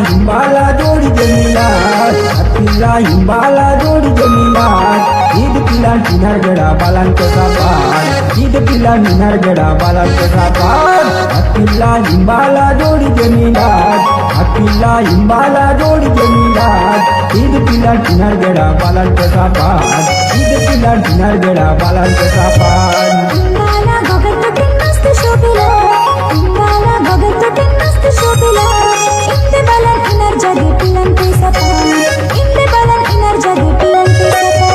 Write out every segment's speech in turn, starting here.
हिंबाला जोडी जमीनात हत्तीला हिंबाला जोडी जमीनात ईद पिला किनार गडा बालांचा सापार ईद पिला किनार गडा बालांचा सापार हत्तीला हिंबाला जोडी जमीनात हत्तीला हिंबाला जोडी जमीनात ईद पिला किनार गडा बालांचा सापार ईद पिला किनार गडा बालांचा सापार इंगाला गगन मस्त शोभिला इंगाला गगन मस्त शोभिला इंदे बालन इनर जगी पिलंते सपा इंदे बालन इनर जगी पिलंते सपा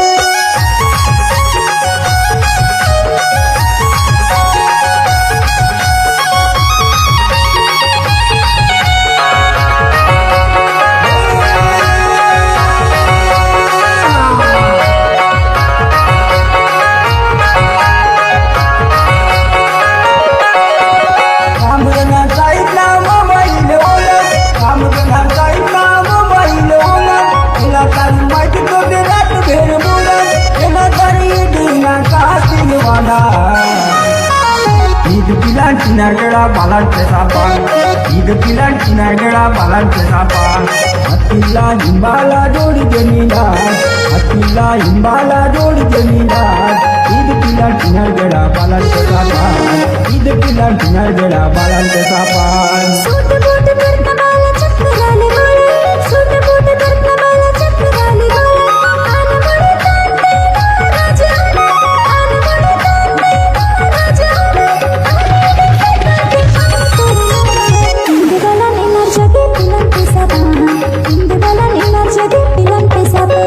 ईद पिला किनार गडा बालांचा सापार ईद पिला किनार गडा बालांचा सापार हत्तीला हिंबाला जोडी जमीनात हत्तीला हिंबाला जोडी जमीनात ईद पिला किनार गडा बालांचा सापार ईद पिला किनार गडा बालांचा सापार सूट बूट करता बाला चक्कर आले मला सूट बूट करता बाला चक्कर आले मला आन मुळे तांते राजा आन मुळे तांते राजा इंदे बालन इनर जगी पिलंते सपा इंदे बालन इनर जगी पिलंते सपा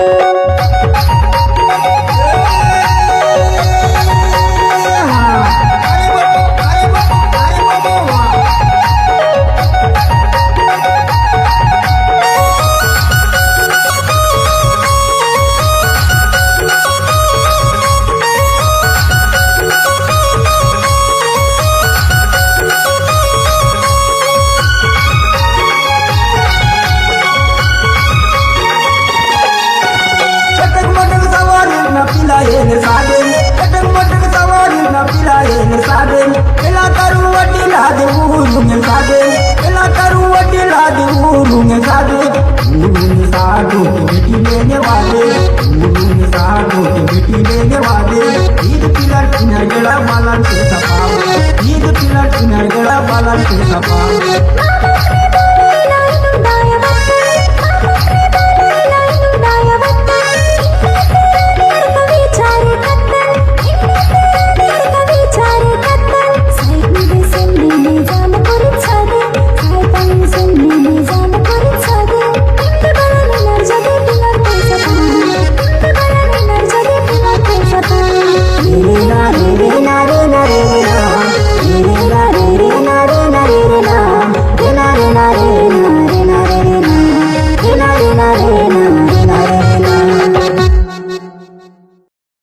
कटक मटक सवारी न पिलायन साधन पेला करू वटीला देऊ साधन पेला करू